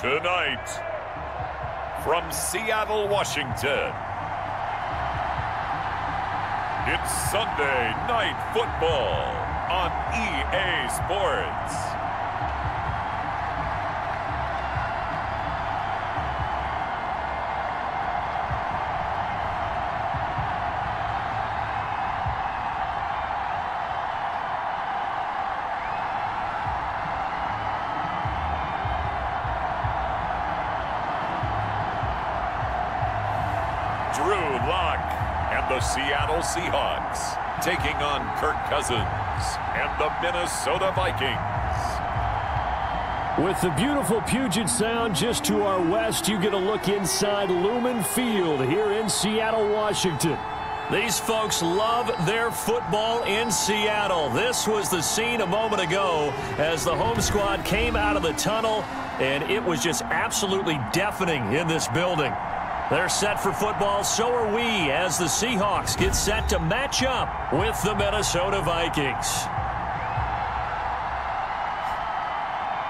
Tonight, from Seattle, Washington, it's Sunday Night Football on EA Sports. The Seattle Seahawks taking on Kirk Cousins and the Minnesota Vikings. With the beautiful Puget Sound just to our west, you get a look inside Lumen Field here in Seattle, Washington. These folks love their football in Seattle. This was the scene a moment ago as the home squad came out of the tunnel, and it was just absolutely deafening in this building. They're set for football, so are we, as the Seahawks get set to match up with the Minnesota Vikings.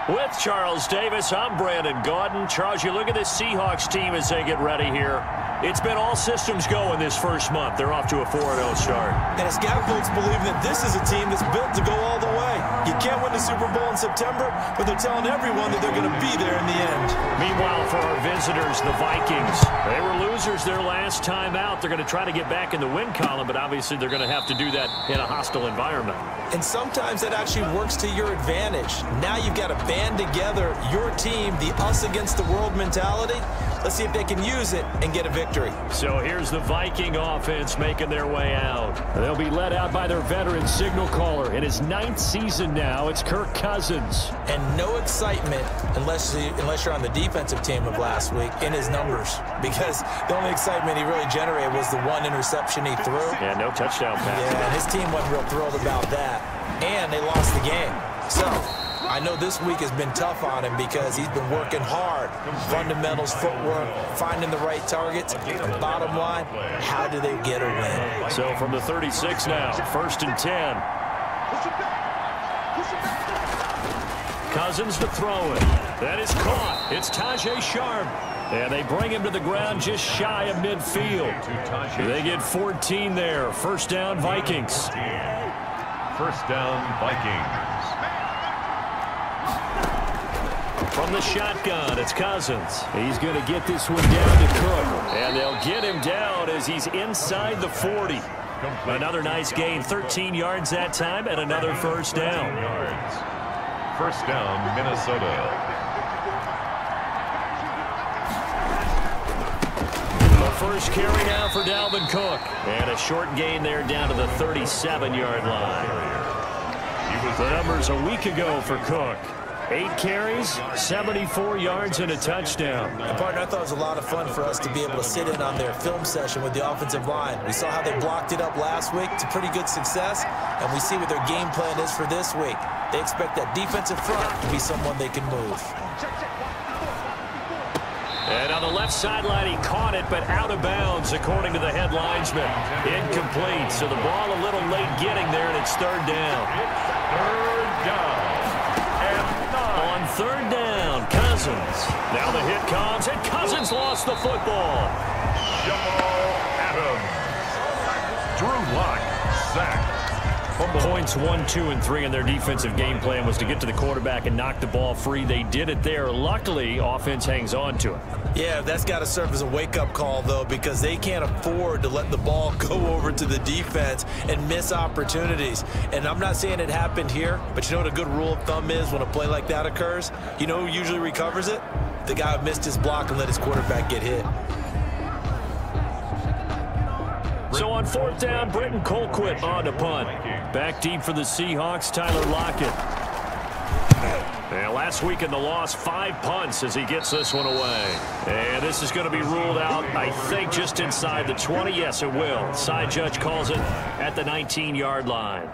With Charles Davis, I'm Brandon Gaudin. Charles, you look at this Seahawks team as they get ready here. It's been all systems go in this first month. They're off to a 4-0 start. And it's got folks believing that this is a team that's built to go all the way. You can't win the Super Bowl in September, but they're telling everyone that they're going to be there in the end. Meanwhile, for our visitors, the Vikings, they were losers their last time out. They're going to try to get back in the win column, but obviously they're going to have to do that in a hostile environment. And sometimes that actually works to your advantage. Now you've got to band together your team, the us against the world mentality. Let's see if they can use it and get a victory. So here's the Viking offense making their way out. They'll be led out by their veteran signal caller. In his 9th season now, it's Kirk Cousins. And no excitement unless you're on the defensive team of last week in his numbers. Because the only excitement he really generated was the one interception he threw. Yeah, no touchdown pass. Yeah, and his team wasn't real thrilled about that. And they lost the game. So I know this week has been tough on him because he's been working hard. Fundamentals, footwork, finding the right targets. And bottom line, how do they get a win? So from the 36 now, 1st and 10. Cousins to throw it. That is caught. It's Tajay Sharp. And they bring him to the ground just shy of midfield. They get 14 there. 1st down, Vikings. 1st down, Vikings. From the shotgun, it's Cousins. He's going to get this one down to Cook. And they'll get him down as he's inside the 40. Another nice gain, 13 yards that time, and another 1st down. 1st down, Minnesota. The first carry now for Dalvin Cook. And a short gain there down to the 37-yard line. The numbers a week ago for Cook. 8 carries, 74 yards, and a touchdown. And partner, I thought it was a lot of fun for us to be able to sit in on their film session with the offensive line. We saw how they blocked it up last week to pretty good success, and we see what their game plan is for this week. They expect that defensive front to be someone they can move. And on the left sideline, he caught it, but out of bounds, according to the head linesman. Incomplete, so the ball a little late getting there, and it's 3rd down. 3rd down. On 3rd down, Cousins. Now the hit comes, and Cousins lost the football. Jamal Adams. Drew Lock sacked. Points 1, 2, and 3 in their defensive game plan was to get to the quarterback and knock the ball free. They did it there. Luckily, offense hangs on to it. Yeah, that's got to serve as a wake-up call, though, because they can't afford to let the ball go over to the defense and miss opportunities. And I'm not saying it happened here, but you know what a good rule of thumb is when a play like that occurs? You know who usually recovers it? The guy who missed his block and let his quarterback get hit. So on 4th down, Britton Colquitt on to punt. Back deep for the Seahawks, Tyler Lockett. And last week in the loss, 5 punts as he gets this one away. And this is going to be ruled out, I think, just inside the 20. Yes, it will. Side judge calls it at the 19-yard line.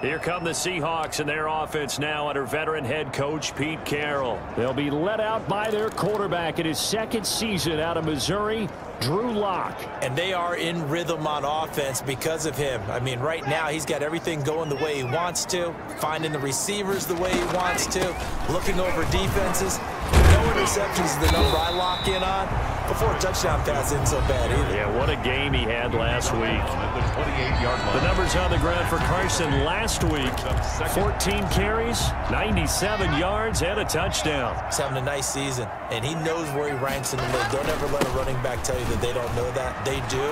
Here come the Seahawks and their offense now under veteran head coach Pete Carroll. They'll be led out by their quarterback in his second season out of Missouri, Drew Lock. And they are in rhythm on offense because of him. I mean, right now he's got everything going the way he wants to, finding the receivers the way he wants to, looking over defenses. No interceptions is the number I lock in on. Before a touchdown pass isn't so bad either. Yeah, what a game he had last week. The numbers on the ground for Carson last week. 14 carries, 97 yards, and a touchdown. He's having a nice season, and he knows where he ranks in the league. Don't ever let a running back tell you that they don't know that. They do.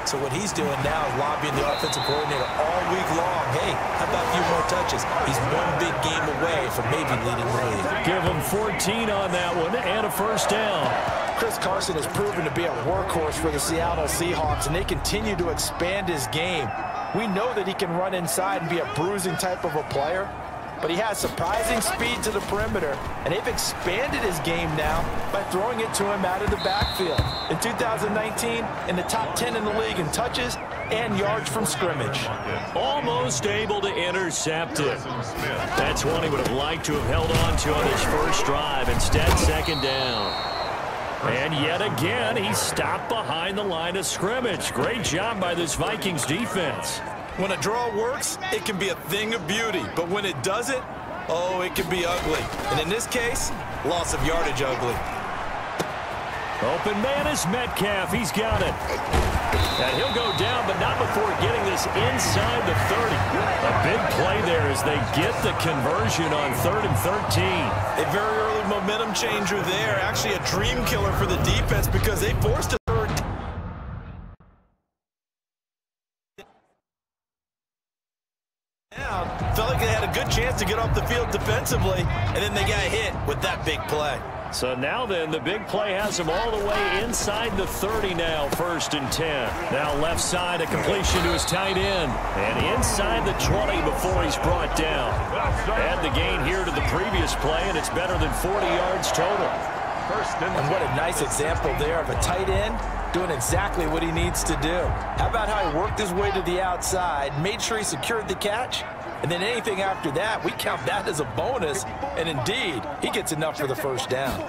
So what he's doing now is lobbying the offensive coordinator all week long. Hey, how about a few more touches? He's one big game away from maybe leading the league. Give him 14 on that one and a first down. Chris Carson has proven to be a workhorse for the Seattle Seahawks, and they continue to expand his game. We know that he can run inside and be a bruising type of a player, but he has surprising speed to the perimeter, and they've expanded his game now by throwing it to him out of the backfield. In 2019, in the top 10 in the league in touches and yards from scrimmage. Almost able to intercept it. That's one he would have liked to have held on to on his first drive. Instead, second down. And yet again, he stopped behind the line of scrimmage. Great job by this Vikings defense. When a draw works, it can be a thing of beauty. But when it doesn't, oh, it can be ugly. And in this case, loss of yardage ugly. Open man is Metcalf. He's got it. And he'll go down, but not before getting this inside the 30. A big play there as they get the conversion on 3rd and 13. A very early momentum changer there. Actually a dream killer for the defense because they forced a third. Down. Felt like they had a good chance to get off the field defensively, and then they got hit with that big play. So now then, the big play has him all the way inside the 30 now, 1st and 10. Now left side, a completion to his tight end. And inside the 20 before he's brought down. Add the gain here to the previous play, and it's better than 40 yards total. And what a nice example there of a tight end doing exactly what he needs to do. How about how he worked his way to the outside, made sure he secured the catch, and then anything after that, we count that as a bonus. And indeed, he gets enough for the first down.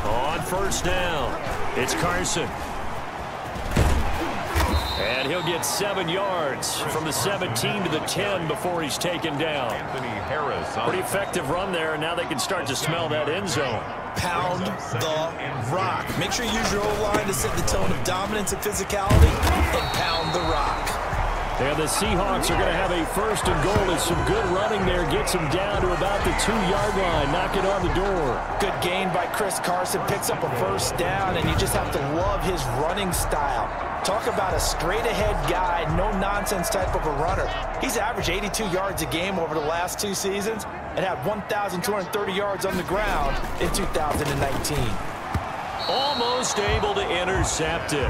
On first down, it's Carson. And he'll get 7 yards from the 17 to the 10 before he's taken down. Pretty effective run there, and now they can start to smell that end zone. Pound the rock. Make sure you use your O-line to set the tone of dominance and physicality, and pound the rock. And the Seahawks are going to have a 1st and goal. It's some good running there. Gets him down to about the 2-yard line. Knock it on the door. Good gain by Chris Carson. Picks up a first down, and you just have to love his running style. Talk about a straight-ahead guy, no-nonsense type of a runner. He's averaged 82 yards a game over the last 2 seasons and had 1,230 yards on the ground in 2019. Almost able to intercept it.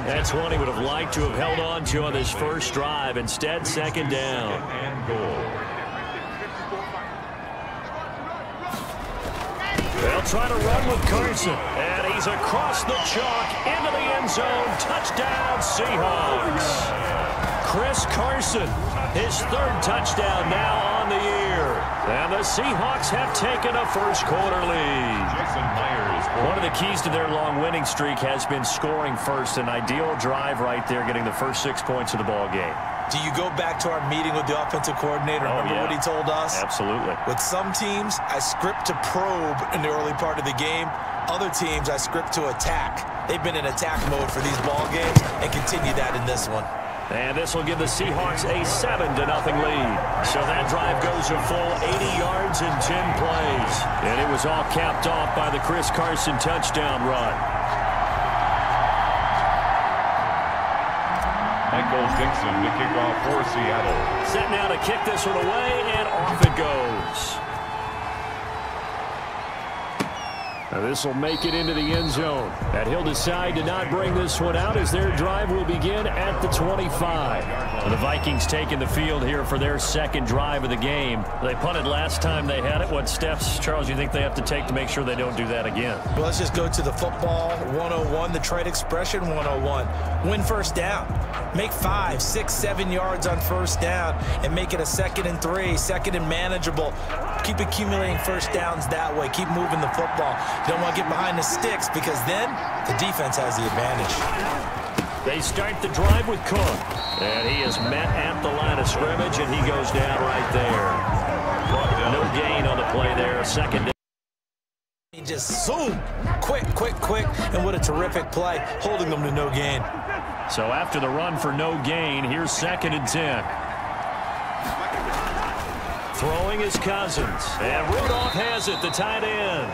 That's one he would have liked to have held on to on this first drive. Instead, second down. They'll try to run with Carson. And he's across the chalk into the end zone. Touchdown, Seahawks. Chris Carson, his 3rd touchdown now on the year. And the Seahawks have taken a first-quarter lead. One of the keys to their long winning streak has been scoring first. An ideal drive right there, getting the first 6 points of the ball game. Do you go back to our meeting with the offensive coordinator? Remember what he told us? Absolutely. With some teams, I script to probe in the early part of the game. Other teams, I script to attack. They've been in attack mode for these ball games and continue that in this one. And this will give the Seahawks a 7-0 lead. So that drive goes a full 80 yards in 10 plays. And it was all capped off by the Chris Carson touchdown run. Michael Dixon to kick off for Seattle. Set now to kick this one away, and off it goes. This will make it into the end zone. And he'll decide to not bring this one out as their drive will begin at the 25. Well, the Vikings taking the field here for their second drive of the game. They punted last time they had it. What steps, Charles, you think they have to take to make sure they don't do that again? Well, let's just go to the football 101, the trade expression 101. Win first down. Make 5, 6, 7 yards on first down and make it a 2nd and 3, 2nd and manageable. Keep accumulating first downs that way. Keep moving the football. You don't want to get behind the sticks because then the defense has the advantage. They start the drive with Cook. And he is met at the line of scrimmage, and he goes down right there. No gain on the play there. Second down. He just zoom. Quick, and what a terrific play, holding them to no gain. So after the run for no gain, here's 2nd and 10. Throwing is Cousins. And Rudolph has it, the tight end.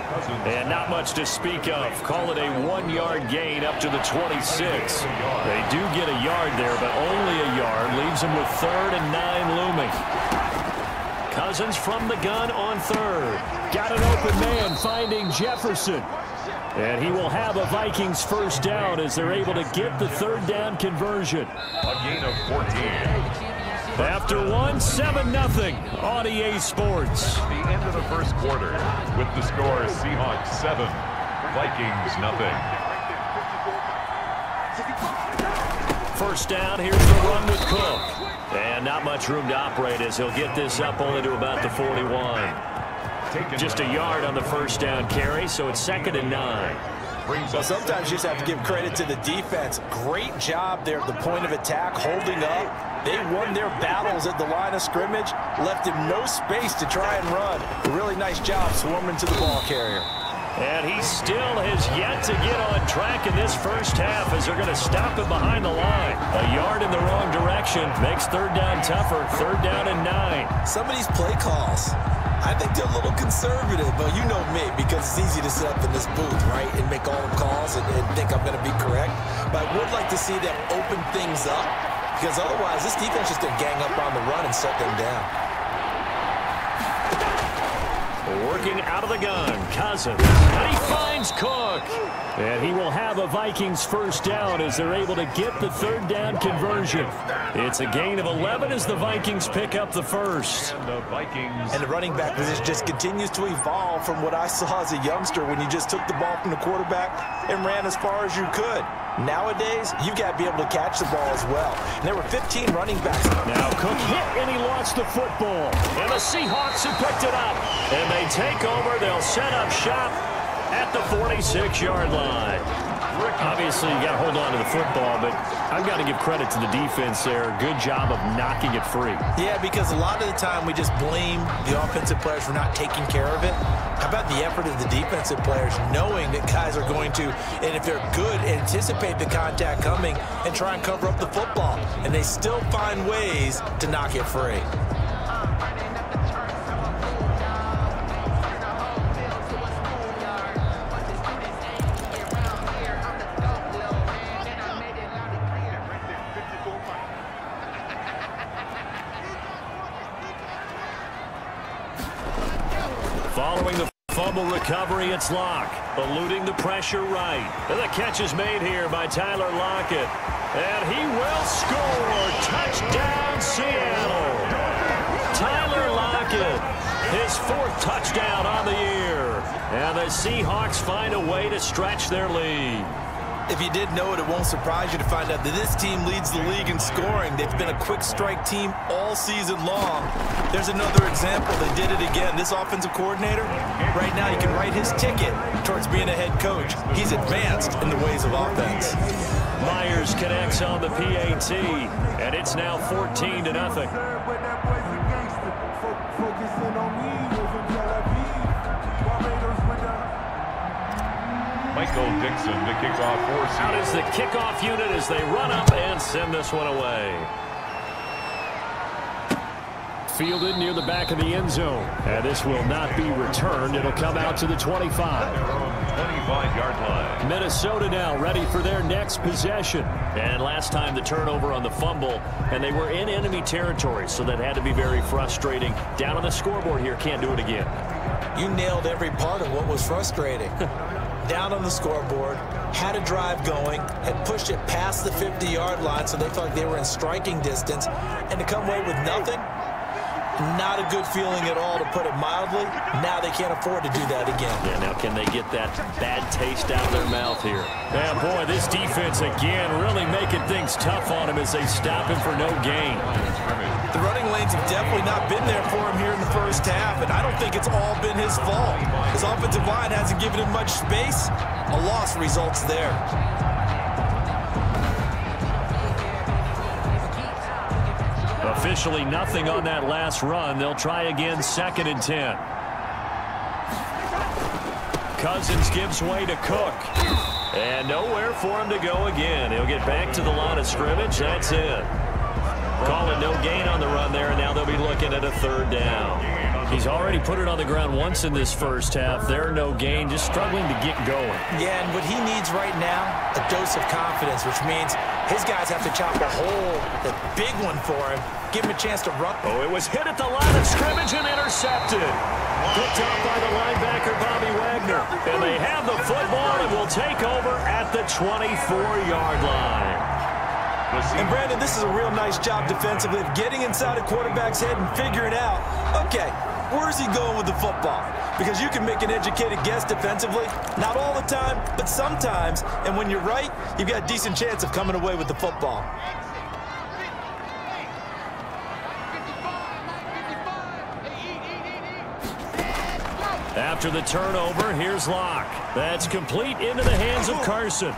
And not much to speak of. Call it a 1-yard gain up to the 26. They do get a yard there, but only a yard. Leaves them with 3rd and 9 looming. Cousins from the gun on 3rd. Got an open man finding Jefferson. And he will have a Vikings first down as they're able to get the 3rd down conversion. A gain of 14. After 1, 7-0 on EA Sports. The end of the first quarter with the score Seahawks 7, Vikings 0. First down, here's the run with Cook. And not much room to operate as he'll get this up only to about the 41. Just a yard on the first down carry, so it's 2nd and 9. Well, sometimes you just have to give credit to the defense. Great job there at the point of attack, holding up. They won their battles at the line of scrimmage, left him no space to try and run. A really nice job swarming to the ball carrier. And he still has yet to get on track in this first half as they're going to stop him behind the line. A yard in the wrong direction makes 3rd down tougher, 3rd down and 9. Some of these play calls, I think they're a little conservative, but you know me, because it's easy to sit up in this booth, right, and make all the calls and think I'm going to be correct. But I would like to see them open things up, because otherwise this defense is going to gang up on the run and shut them down. Working out of the gun, Cousins, and he finds Cook. And he will have a Vikings first down as they're able to get the 3rd down conversion. It's a gain of 11 as the Vikings pick up the first. And the running back position just continues to evolve from what I saw as a youngster when you just took the ball from the quarterback and ran as far as you could. Nowadays, you've got to be able to catch the ball as well. And there were 15 running backs. Now Cook hit and he lost the football. And the Seahawks have picked it up. And they take over. They'll set up shop at the 46-yard line. Obviously, you got to hold on to the football, but I've got to give credit to the defense there. Good job of knocking it free. Yeah, because a lot of the time we just blame the offensive players for not taking care of it. How about the effort of the defensive players knowing that guys are going to, and if they're good, anticipate the contact coming and try and cover up the football. And they still find ways to knock it free. Following the fumble recovery, it's Locke. Eluding the pressure right. And the catch is made here by Tyler Lockett. And he will score. Touchdown, Seattle. Tyler Lockett, his 4th touchdown on the year. And the Seahawks find a way to stretch their lead. If you didn't know it, it won't surprise you to find out that this team leads the league in scoring. They've been a quick strike team all season long. There's another example. They did it again. This offensive coordinator, right now, you can write his ticket towards being a head coach. He's advanced in the ways of offense. Myers connects on the PAT, and it's now 14-0. Michael Dixon to kick off for Seattle. Out is the kickoff unit as they run up and send this one away. Fielded near the back of the end zone. And this will not be returned. It'll come out to the 25. 25-yard line. Minnesota now ready for their next possession. And last time the turnover on the fumble, and they were in enemy territory, so that had to be very frustrating. Down on the scoreboard here, can't do it again. You nailed every part of what was frustrating. Down on the scoreboard, had a drive going, had pushed it past the 50-yard line so they felt like they were in striking distance, and to come away with nothing, not a good feeling at all, to put it mildly. Now they can't afford to do that again. Yeah, now can they get that bad taste out of their mouth here? Yeah, boy, this defense again really making things tough on him as they stop him for no gain. The running lanes have definitely not been there for him here in the first half, and I don't think it's all been his fault. His offensive line hasn't given him much space. A loss results there. Officially nothing on that last run. They'll try again, 2nd and 10. Cousins gives way to Cook. And nowhere for him to go again. He'll get back to the line of scrimmage. That's it. Call it no gain on the run there, and now they'll be looking at a 3rd down. He's already put it on the ground once in this first half. There, no gain, just struggling to get going. Yeah, and what he needs right now, a dose of confidence, which means his guys have to chop a hole, the big one for him, give him a chance to run. Oh, it was hit at the line of scrimmage and intercepted. Picked up by the linebacker, Bobby Wagner. And they have the football and will take over at the 24-yard line. And, Brandon, this is a real nice job defensively of getting inside a quarterback's head and figuring out, okay, where's he going with the football? Because you can make an educated guess defensively, not all the time, but sometimes. And when you're right, you've got a decent chance of coming away with the football. After the turnover, here's Locke. That's complete into the hands of Carson.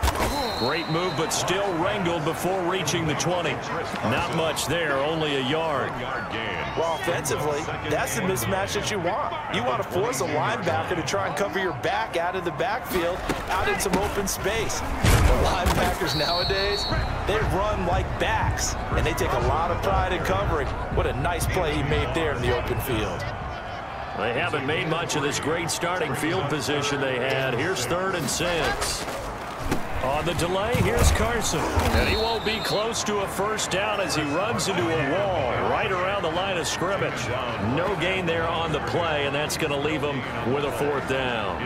Great move, but still wrangled before reaching the 20. Not much there, only a yard. Well, offensively, that's the mismatch that you want. You want to force a linebacker to try and cover your back out of the backfield, out in some open space. The linebackers nowadays, they run like backs, and they take a lot of pride in covering. What a nice play he made there in the open field. They haven't made much of this great starting field position they had. Here's 3rd and 6. On the delay, here's Carson. And he won't be close to a 1st down as he runs into a wall right around the line of scrimmage. No gain there on the play, and that's going to leave him with a 4th down.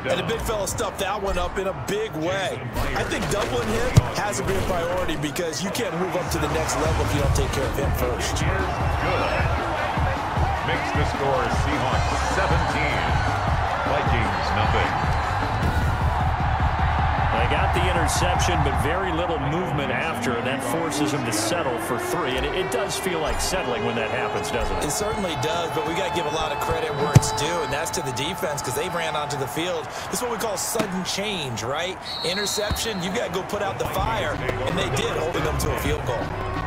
And the big fella stuffed that one up in a big way. I think doubling him has to be a priority because you can't move up to the next level if you don't take care of him first. Good. Makes the score Seahawks 17, Vikings nothing. They got the interception, but very little movement after, and that forces him to settle for 3. And it does feel like settling when that happens, doesn't it? It certainly does, but we got to give a lot of credit where it's due, and that's to the defense because they ran onto the field. This is what we call sudden change, right? Interception, you got to go put out the fire, and they did, holding them to a field goal.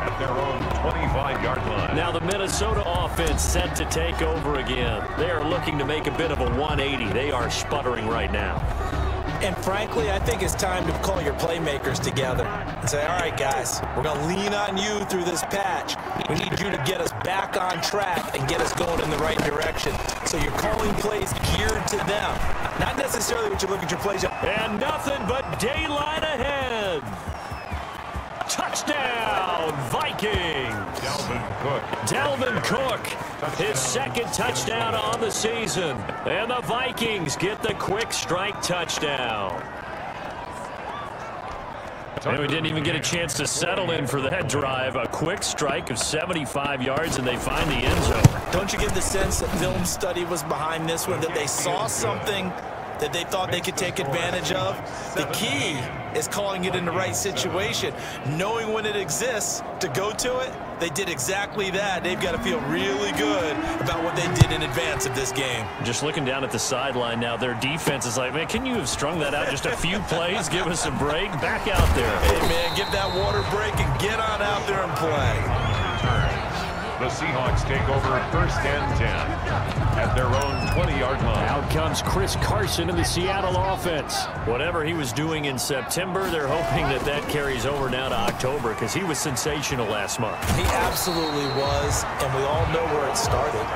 At their own 25-yard line. Now the Minnesota offense set to take over again. They are looking to make a bit of a 180. They are sputtering right now. And frankly, I think it's time to call your playmakers together and say, all right, guys, we're going to lean on you through this patch. We need you to get us back on track and get us going in the right direction. So you're calling plays geared to them. Not necessarily what you look at your plays. And nothing but daylight ahead. Touchdown, Vikings! Dalvin Cook, his 2nd touchdown on the season. And the Vikings get the quick strike touchdown. And we didn't even get a chance to settle in for that drive. A quick strike of 75 yards, and they find the end zone. Don't you get the sense that film study was behind this one, that they saw something that they thought they could take advantage of? The key is calling it in the right situation, knowing when it exists to go to it. They did exactly that. They've got to feel really good about what they did in advance of this game. Just looking down at the sideline now, their defense is like, man, can you have strung that out just a few plays? Give us a break. Back out there. Hey, man, give that water break and get on out there and play. The Seahawks take over 1st and 10 at their own 20-yard line. Out comes Chris Carson in the Seattle offense. Whatever he was doing in September, they're hoping that that carries over now to October because he was sensational last month. He absolutely was, and we all know where it started.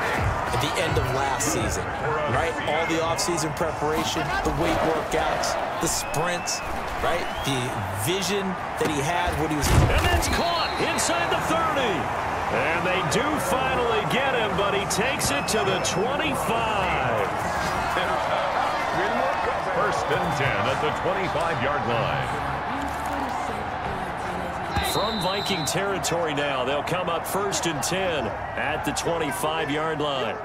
At the end of last season, right? All the offseason preparation, the weight workouts, the sprints, right? The vision that he had when he was... And that's caught inside the 30. And they do finally get him, but he takes it to the 25. and 10 at the 25-yard line. From Viking territory now, they'll come up 1st and 10 at the 25-yard line.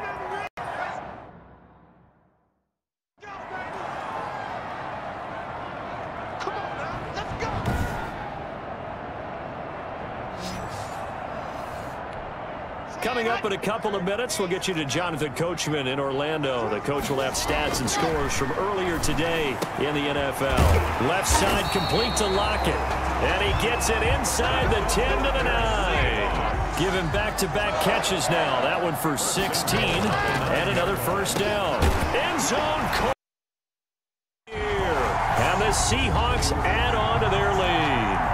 Coming up in a couple of minutes, we'll get you to Jonathan Coachman in Orlando. The coach will have stats and scores from earlier today in the NFL. Left side complete to Lockett. And he gets it inside the 10 to the 9. Giving back-to-back catches now. That one for 16 and another first down. End zone here. And the Seahawks add on to their lead.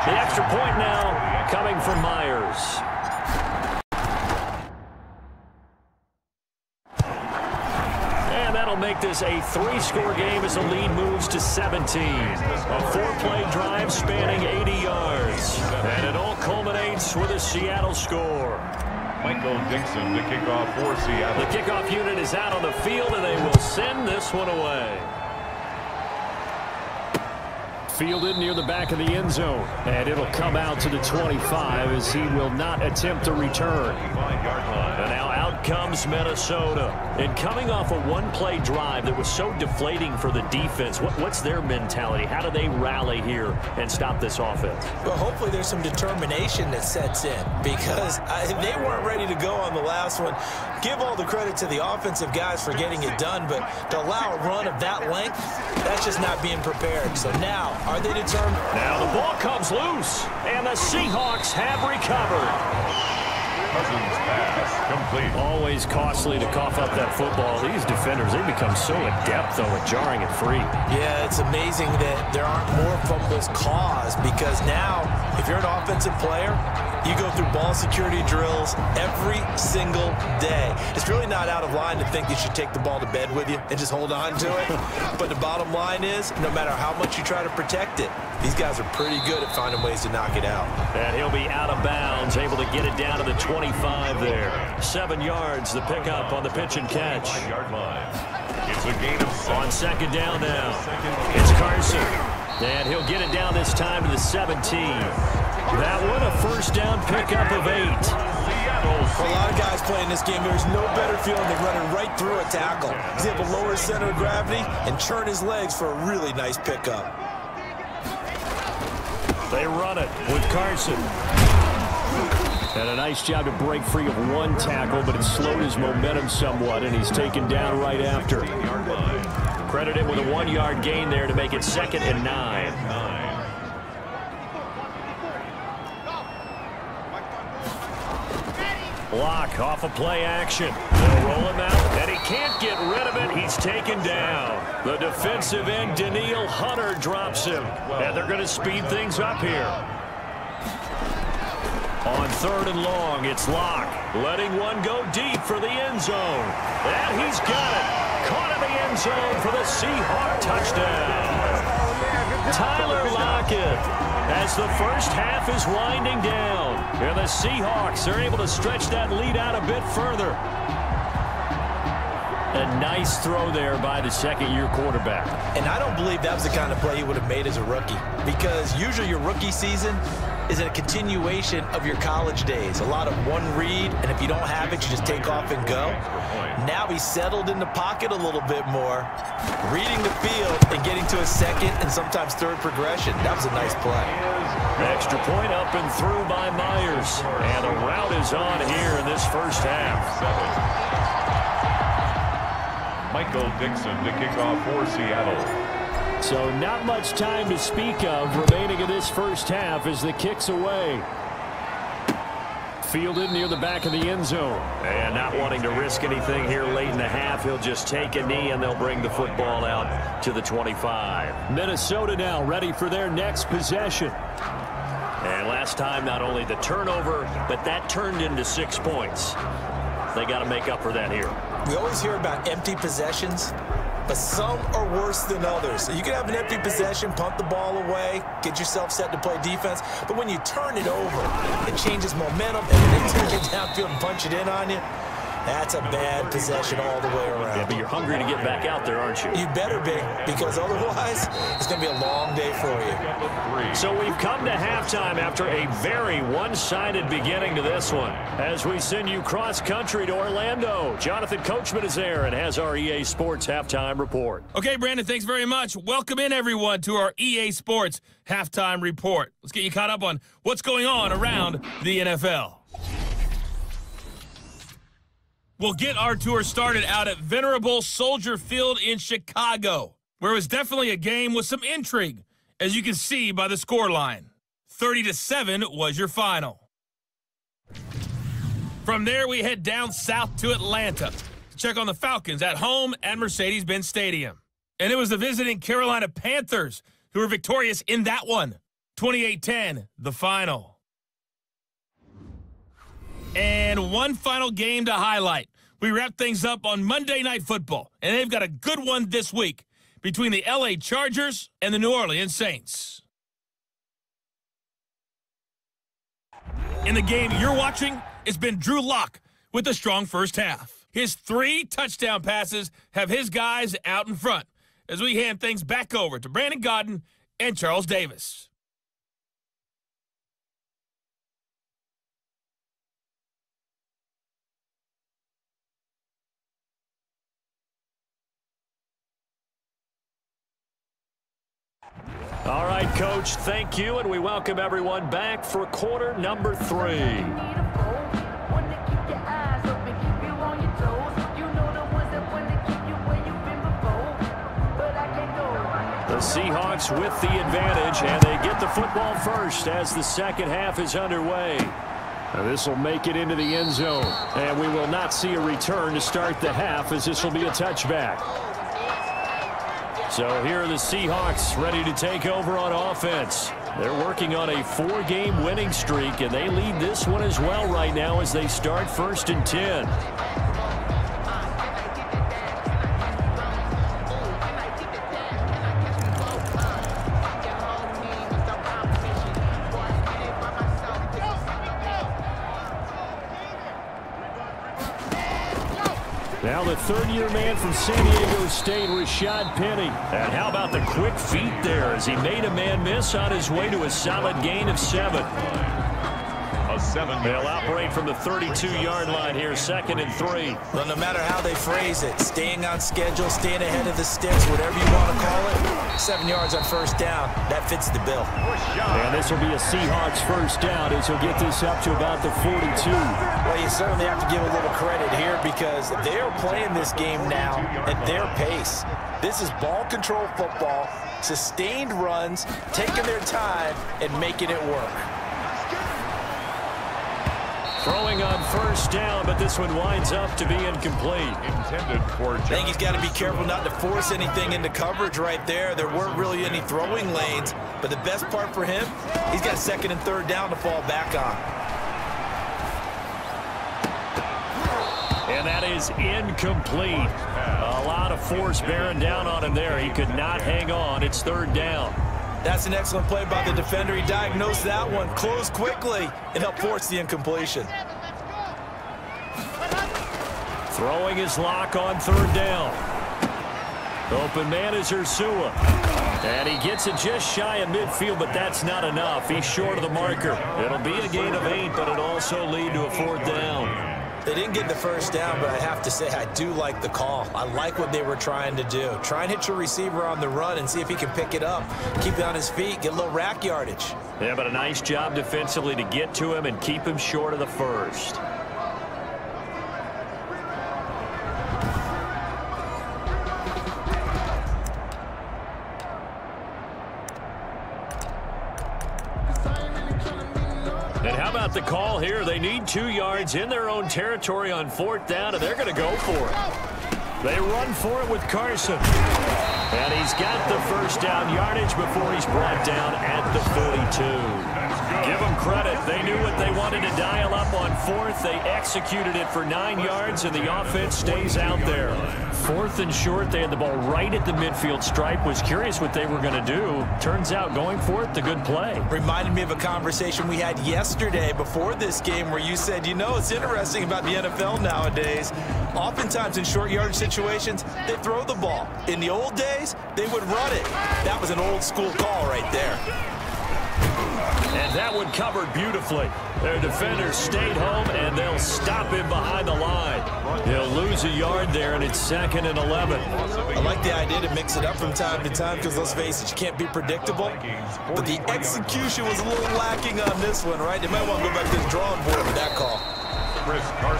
The extra point now coming from Myers. And that'll make this a 3-score game as the lead moves to 17. A 4-play drive spanning 80 yards. And it all culminates with a Seattle score. Michael Dixon to kick off for Seattle. The kickoff unit is out on the field, and they will send this one away. Fielded near the back of the end zone. And it'll come out to the 25 as he will not attempt to return. And now out comes Minnesota. And coming off a 1-play drive that was so deflating for the defense, what's their mentality? How do they rally here and stop this offense? Well, hopefully there's some determination that sets in because they weren't ready to go on the last one. Give all the credit to the offensive guys for getting it done, but to allow a run of that length, that's just not being prepared. So now, are they determined? Now the ball comes loose, and the Seahawks have recovered. Cousins pass complete. Always costly to cough up that football. These defenders, they become so adept, though, at jarring it free. Yeah, it's amazing that there aren't more fumbles caused because now, if you're an offensive player, you go through ball security drills every single day. It's really not out of line to think you should take the ball to bed with you and just hold on to it. But the bottom line is, no matter how much you try to protect it, these guys are pretty good at finding ways to knock it out. And he'll be out of bounds, able to get it down to the 25 there. 7 yards, the pickup on the pitch and catch. It's a gain of 6. On 2nd down now, it's Carson. And he'll get it down this time to the 17. That one, a first down pickup of 8. For a lot of guys playing this game, there's no better feeling than running right through a tackle. He's able to lower his center of gravity and churn his legs for a really nice pickup. They run it with Carson. And a nice job to break free of one tackle, but it slowed his momentum somewhat, and he's taken down right after. Credited with a 1-yard gain there to make it 2nd and 9. Block off a play action. They'll roll him out, and he can't get rid of it. He's taken down. The defensive end, Danielle Hunter, drops him. And they're going to speed things up here. On 3rd and long, it's Locke. Letting one go deep for the end zone. And he's got it. Caught in the end zone for the Seahawk touchdown. Tyler Lockett. As the first half is winding down, and the Seahawks are able to stretch that lead out a bit further. A nice throw there by the 2nd-year quarterback. And I don't believe that was the kind of play he would have made as a rookie, because usually your rookie season is a continuation of your college days. A lot of one read, and if you don't have it, you just take off and go. Now he's settled in the pocket a little bit more, reading the field and getting to a 2nd and sometimes 3rd progression. That was a nice play. Extra point up and through by Myers. And the route is on here in this first half. Michael Dixon to kick off for Seattle. So not much time to speak of remaining in this first half as the kick's away. Fielded near the back of the end zone. And not wanting to risk anything here late in the half, he'll just take a knee and they'll bring the football out to the 25. Minnesota now ready for their next possession. And last time, not only the turnover, but that turned into 6 points. They got to make up for that here. We always hear about empty possessions, but some are worse than others. So you can have an empty possession, punt the ball away, get yourself set to play defense, but when you turn it over, it changes momentum, and when they take it downfield and punch it in on you, that's a bad possession all the way around. Yeah, but you're hungry to get back out there, aren't you? You better be, because otherwise, it's going to be a long day for you. So we've come to halftime after a very one-sided beginning to this one. As we send you cross-country to Orlando, Jonathan Coachman is there and has our EA Sports Halftime Report. Okay, Brandon, thanks very much. Welcome in, everyone, to our EA Sports Halftime Report. Let's get you caught up on what's going on around the NFL. We'll get our tour started out at Venerable Soldier Field in Chicago, where it was definitely a game with some intrigue, as you can see by the scoreline. 30-7 was your final. From there, we head down south to Atlanta to check on the Falcons at home at Mercedes-Benz Stadium. And it was the visiting Carolina Panthers who were victorious in that one. 28-10, the final. And one final game to highlight. We wrap things up on Monday Night Football, and they've got a good one this week between the LA Chargers and the New Orleans Saints. In the game you're watching, it's been Drew Lock with a strong first half. His 3 touchdown passes have his guys out in front as we hand things back over to Brandon Godden and Charles Davis. All right, Coach, thank you, and we welcome everyone back for quarter number 3. The Seahawks with the advantage, and they get the football first as the second half is underway. Now this will make it into the end zone, and we will not see a return to start the half, as this will be a touchback. So here are the Seahawks ready to take over on offense. They're working on a 4-game winning streak, and they lead this one as well right now as they start 1st and 10. Now the third-year man from San Diego State, Rashad Penny. And how about the quick feet there as he made a man miss on his way to a solid gain of 7. They'll operate from the 32-yard line here, 2nd and 3. Well, no matter how they phrase it, staying on schedule, staying ahead of the sticks, whatever you want to call it, 7 yards on first down, that fits the bill. And this will be a Seahawks first down as he'll get this up to about the 42. Well, you certainly have to give a little credit here because they are playing this game now at their pace. This is ball control football, sustained runs, taking their time, and making it work. Throwing on first down, but this one winds up to be incomplete. Intended for I think he's got to be careful not to force anything into coverage right there. There weren't really any throwing lanes, but the best part for him, he's got 2nd and 3rd down to fall back on. And that is incomplete. A lot of force bearing down on him there. He could not hang on. It's 3rd down. That's an excellent play by the defender. He diagnosed that one, closed quickly, and helped force the incompletion. Throwing his lock on 3rd down. Open man is Ursua. And he gets it just shy of midfield, but that's not enough. He's short of the marker. It'll be a gain of 8, but it'll also lead to a 4th down. They didn't get the first down, but I have to say I do like the call. I like what they were trying to do. Try and hit your receiver on the run and see if he can pick it up. Keep it on his feet, get a little rack yardage. Yeah, but a nice job defensively to get to him and keep him short of the first. And how about the call here? They need 2 yards in their own territory on 4th down, and they're going to go for it. They run for it with Carson. And he's got the first down yardage before he's brought down at the 42. Give them credit. They knew what they wanted to dial up on fourth. They executed it for 9 yards, and the offense stays out there. 4th and short, they had the ball right at the midfield stripe. Was curious what they were going to do. Turns out going for it, the good play. Reminded me of a conversation we had yesterday before this game where you said, you know, it's interesting about the NFL nowadays. Oftentimes in short yardage situations, they throw the ball. In the old days, they would run it. That was an old school call right there. And that one covered beautifully. Their defenders stayed home, and they'll stop him behind the line. He'll lose a yard there, and it's 2nd and 11. I like the idea to mix it up from time to time because, let's face it, you can't be predictable. But the execution was a little lacking on this one, right? They might want to go back to the drawing board with that call.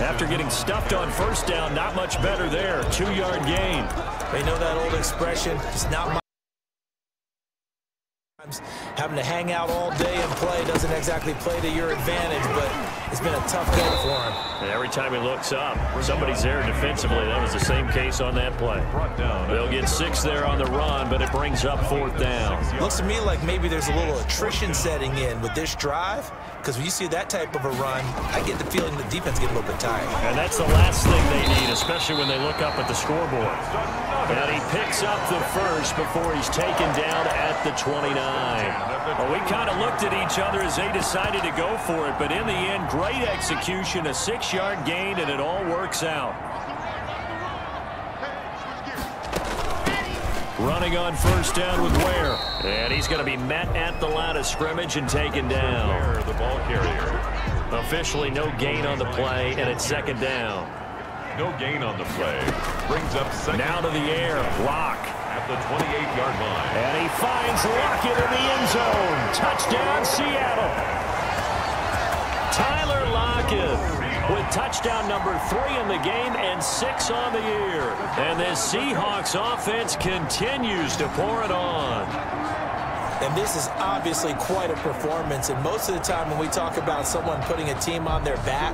After getting stuffed on first down, not much better there. 2-yard gain. They know that old expression, it's not my having to hang out all day and play doesn't exactly play to your advantage, but it's been a tough day for him. And every time he looks up, somebody's there defensively. That was the same case on that play. They'll get 6 there on the run, but it brings up 4th down. Looks to me like maybe there's a little attrition setting in with this drive, because when you see that type of a run, I get the feeling the defense gets a little bit tired. And that's the last thing they need, especially when they look up at the scoreboard. And he picks up the first before he's taken down at the 29. Well, we kind of looked at each other as they decided to go for it, but in the end, great execution, a 6-yard gain, and it all works out. Running on first down with Ware. And he's going to be met at the line of scrimmage and taken down. Ware, the ball carrier. Officially no gain on the play, and it's 2nd down. No gain on the play. Brings up 2nd. Now to the air. Lock. At the 28-yard line. And he finds Lockett in the end zone. Touchdown, Seattle. Tyler Lockett with touchdown number 3 in the game and 6 on the year. And this Seahawks offense continues to pour it on. And this is obviously quite a performance. And most of the time when we talk about someone putting a team on their back,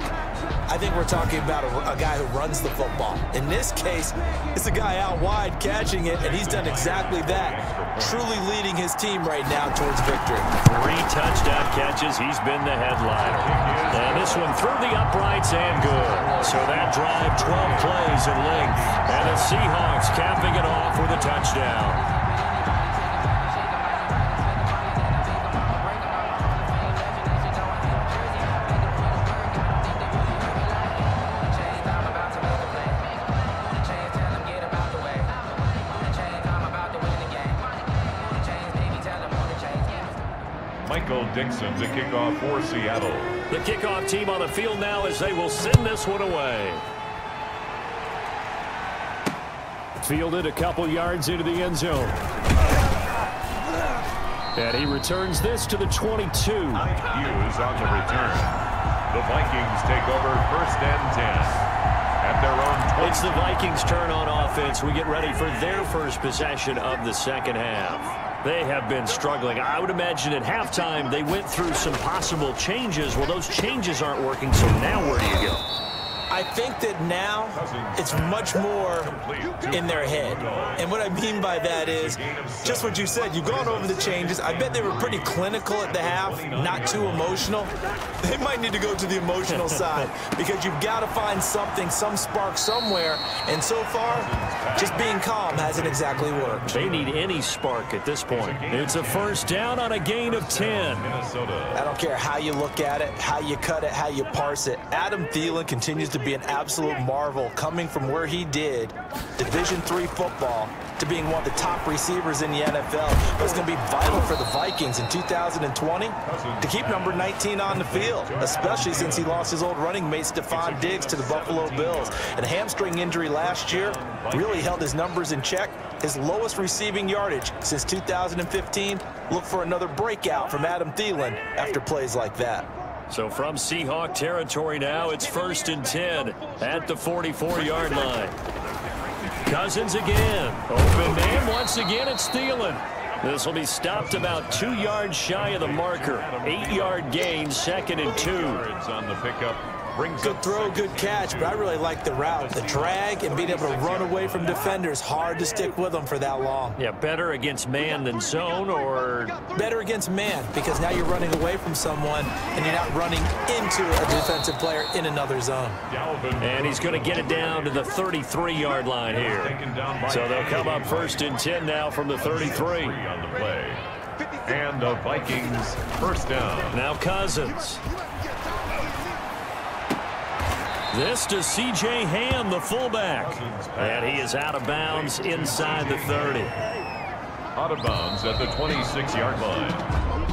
I think we're talking about a guy who runs the football. In this case, it's a guy out wide catching it, and he's done exactly that, truly leading his team right now towards victory. 3 touchdown catches. He's been the headliner. And this one through the uprights and good. So that drive, 12 plays in length. And the Seahawks capping it off with a touchdown. Dixon to kick off for Seattle. The kickoff team on the field now as they will send this one away. Fielded a couple yards into the end zone. And he returns this to the 22. Hughes on the return. The Vikings take over 1st and 10. At their own 20. It's the Vikings' turn on offense. We get ready for their first possession of the second half. They have been struggling. I would imagine at halftime they went through some possible changes. Well, those changes aren't working, so now where do you go? I think that now it's much more in their head. And what I mean by that is just what you said. You've gone over the changes. I bet they were pretty clinical at the half, not too emotional. They might need to go to the emotional side because you've got to find something, some spark somewhere. And so far, just being calm hasn't exactly worked. They need any spark at this point. It's a first down on a gain of 10. I don't care how you look at it, how you cut it, how you parse it. Adam Thielen continues to be an absolute marvel coming from where he did Division III football to being one of the top receivers in the NFL. But it's going to be vital for the Vikings in 2020 to keep number 19 on the field, especially since he lost his old running mate Stephon Diggs to the Buffalo Bills. And a hamstring injury last year really held his numbers in check. His lowest receiving yardage since 2015. Look for another breakout from Adam Thielen after plays like that. So from Seahawk territory now, it's 1st and 10 at the 44-yard line. Cousins again. Open man once again. It's Thielen. This will be stopped about 2 yards shy of the marker. 8-yard gain, 2nd and 2. On the pickup Good throw, good catch, but I really like the route. The drag and being able to run away from defenders, hard to stick with them for that long. Yeah, better against man than zone, or? Better against man, because now you're running away from someone and you're not running into a defensive player in another zone. And he's going to get it down to the 33-yard line here. So they'll come up 1st and 10 now from the 33. On the play. And the Vikings first down. Now Cousins. This to C.J. Ham, the fullback. And he is out of bounds inside the 30. Out of bounds at the 26-yard line.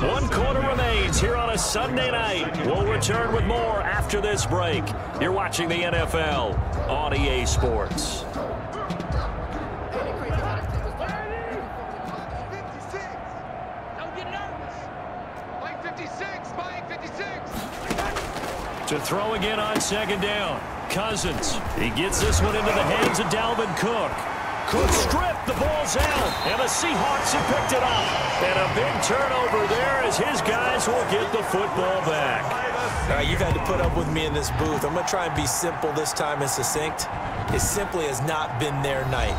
1 quarter remains here on a Sunday night. We'll return with more after this break. You're watching the NFL on EA Sports. To throw again on 2nd down. Cousins. He gets this one into the hands of Dalvin Cook. Cook stripped. The ball's out. And the Seahawks have picked it up. And a big turnover there as his guys will get the football back. All right, you've had to put up with me in this booth. I'm going to try and be simple this time and succinct. It simply has not been their night.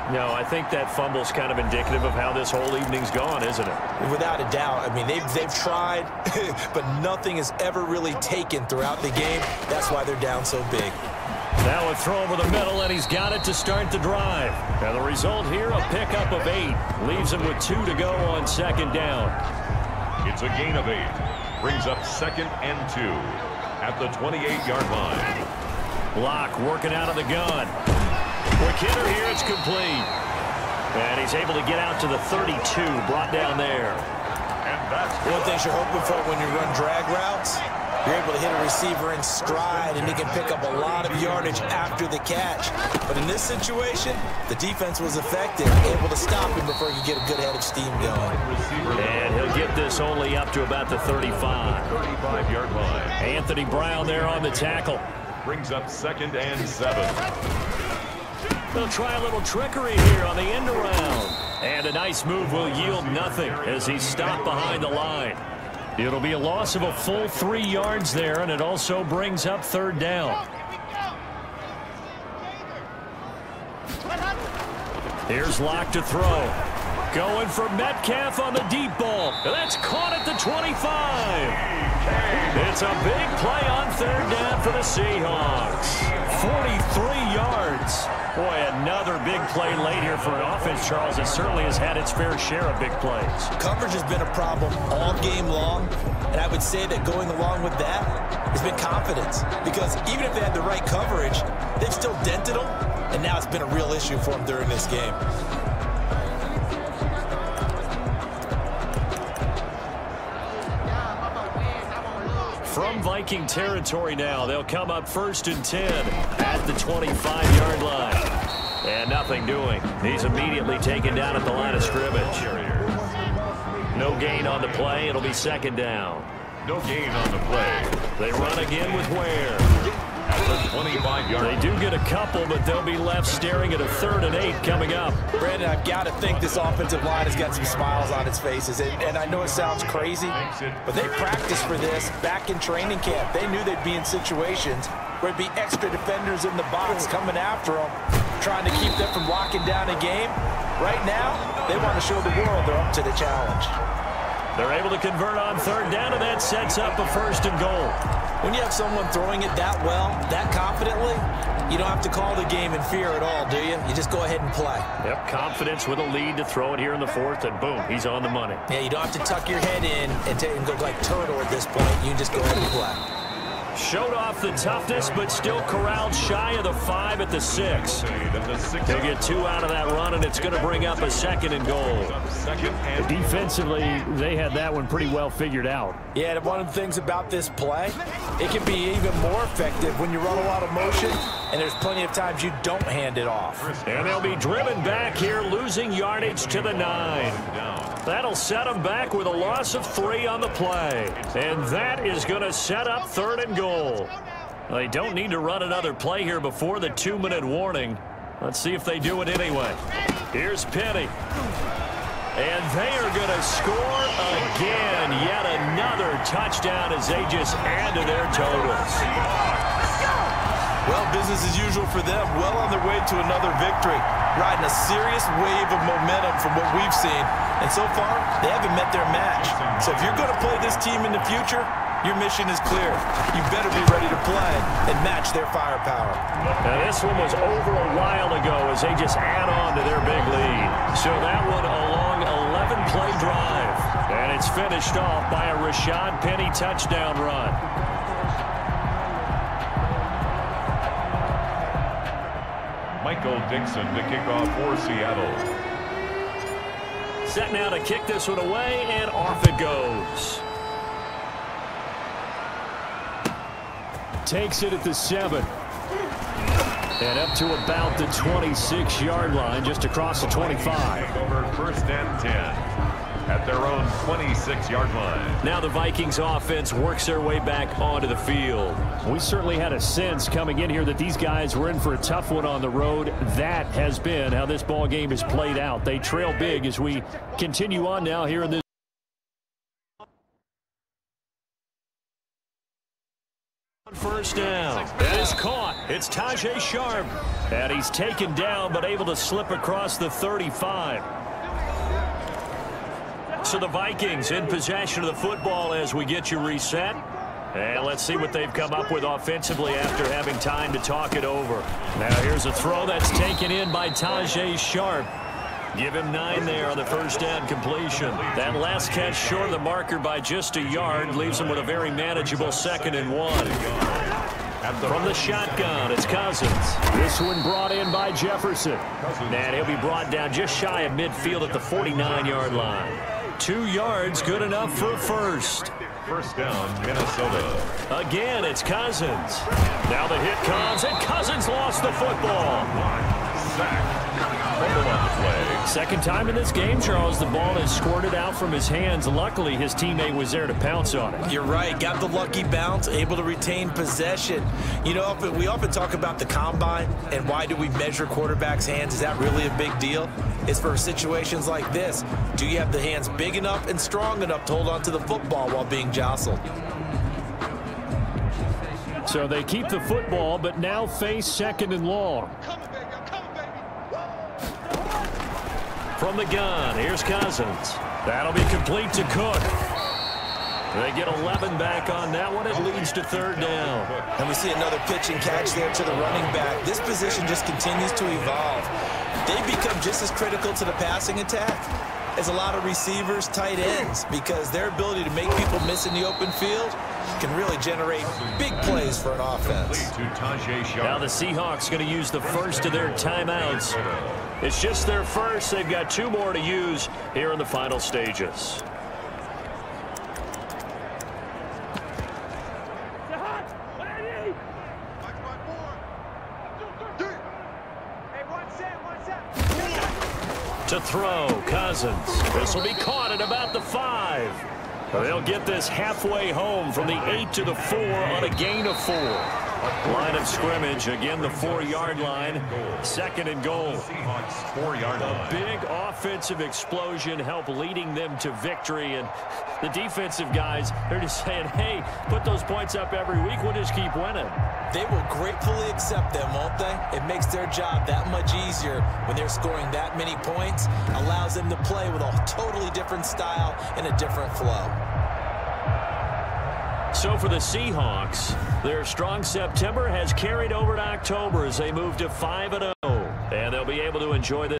No, I think that fumble's kind of indicative of how this whole evening's gone, isn't it? Without a doubt. I mean, they've tried, but nothing has ever really taken throughout the game. That's why they're down so big. Now a throw over the middle, and he's got it to start the drive. Now the result here, a pickup of 8. Leaves him with 2 to go on 2nd down. It's a gain of 8. Brings up 2nd and 2 at the 28-yard line. Locke working out of the gun. Quick hitter here, it's complete. And he's able to get out to the 32, brought down there. And that's one of the things you're hoping for when you run drag routes. You're able to hit a receiver in stride, and he can pick up a lot of yardage after the catch. But in this situation, the defense was effective, able to stop him before he could get a good head of steam going. And he'll get this only up to about the 35. 35-yard line. Anthony Brown there on the tackle. Brings up 2nd and 7. They'll try a little trickery here on the end around. And a nice move will yield nothing as he's stopped behind the line. It'll be a loss of a full 3 yards there, and it also brings up 3rd down. Here's Locke to throw. Going for Metcalf on the deep ball. That's caught at the 25. It's a big play on 3rd down for the Seahawks. 43 yards. Boy, another big play late here for an offense, Charles, that certainly has had its fair share of big plays. Coverage has been a problem all game long, and I would say that going along with that has been confidence. Because even if they had the right coverage, they've still dented them, and now it's been a real issue for them during this game. From Viking territory now, they'll come up 1st and 10 at the 25-yard line. And nothing doing. He's immediately taken down at the line of scrimmage. No gain on the play. It'll be 2nd down. No gain on the play. They run again with Ware. At the 25-yard line. They do get a couple, but they'll be left staring at a 3rd and 8 coming up. Brandon, I've got to think this offensive line has got some smiles on its faces. And I know it sounds crazy, but they practiced for this back in training camp. They knew they'd be in situations where it'd be extra defenders in the box coming after them, trying to keep them from locking down a game. Right now, they want to show the world they're up to the challenge. They're able to convert on 3rd down, and that sets up a 1st and goal. When you have someone throwing it that well, that confidently, you don't have to call the game in fear at all, do you? You just go ahead and play. Yep, confidence with a lead to throw it here in the 4th, and boom, he's on the money. Yeah, you don't have to tuck your head in and go like turtle at this point. You can just go ahead and play. Showed off the toughness, but still corralled shy of the 5 at the 6. They'll get 2 out of that run, and it's going to bring up a 2nd and goal. Defensively, they had that one pretty well figured out. Yeah, and one of the things about this play, it can be even more effective when you run a lot of motion, and there's plenty of times you don't hand it off. And they'll be driven back here, losing yardage to the 9. That'll set them back with a loss of 3 on the play. And that is going to set up 3rd and goal. They don't need to run another play here before the 2-minute warning. Let's see if they do it anyway. Here's Penny. And they are going to score again. Yet another touchdown as they just add to their totals. Well, business as usual for them. Well on their way to another victory. Riding a serious wave of momentum from what we've seen. And so far, they haven't met their match. So if you're going to play this team in the future, your mission is clear. You better be ready to play and match their firepower. Now, this one was over a while ago as they just add on to their big lead. So that one a long 11-play drive. And it's finished off by a Rashad Penny touchdown run. Michael Dixon to kick off for Seattle. Set now to kick this one away, and off it goes. Takes it at the 7. And up to about the 26-yard line, just across the 25. Over 1st and 10 at their own 26-yard line. Now the Vikings offense works their way back onto the field. We certainly had a sense coming in here that these guys were in for a tough one on the road. That has been how this ball game has played out. They trail big as we continue on now here in this. First down. That is caught. It's Tajae Sharp. And he's taken down but able to slip across the 35. So the Vikings in possession of the football as we get you reset. And let's see what they've come up with offensively after having time to talk it over. Now here's a throw that's taken in by Tajae Sharp. Give him 9 there on the first down completion. That last catch short of the marker by just a yard leaves him with a very manageable 2nd and 1. From the shotgun, it's Cousins. This one brought in by Jefferson. And he'll be brought down just shy of midfield at the 49-yard line. 2 yards, good enough for a first. First down, Minnesota. Again, it's Cousins. Now the hit comes, and Cousins lost the football. Sack. Fumble on the play. Second time in this game, Charles, the ball is squirted out from his hands. Luckily, his teammate was there to pounce on it. You're right. Got the lucky bounce, able to retain possession. You know, we often talk about the combine and why do we measure quarterbacks' hands. Is that really a big deal? It's for situations like this. Do you have the hands big enough and strong enough to hold on to the football while being jostled? So they keep the football, but now face 2nd and long. From the gun, here's Cousins. That'll be complete to Cook. They get 11 back on that one. It leads to 3rd down. And we see another pitch and catch there to the running back. This position just continues to evolve. They become just as critical to the passing attack as a lot of receivers, tight ends, because their ability to make people miss in the open field can really generate big plays for an offense. Now the Seahawks going to use the first of their timeouts. It's just their first. They've got 2 more to use here in the final stages. To throw, Cousins. This will be caught at about the 5. They'll get this halfway home from the 8 to the 4 on a gain of 4. Line of scrimmage, again the 4-yard line. 2nd and goal. Seahawks 4-yard line. A big offensive explosion helped leading them to victory. And the defensive guys, they're just saying, hey, put those points up every week. We'll just keep winning. They will gratefully accept them, won't they? It makes their job that much easier when they're scoring that many points. Allows them to play with a totally different style and a different flow. So for the Seahawks, their strong September has carried over to October as they move to 5-0. And they'll be able to enjoy this.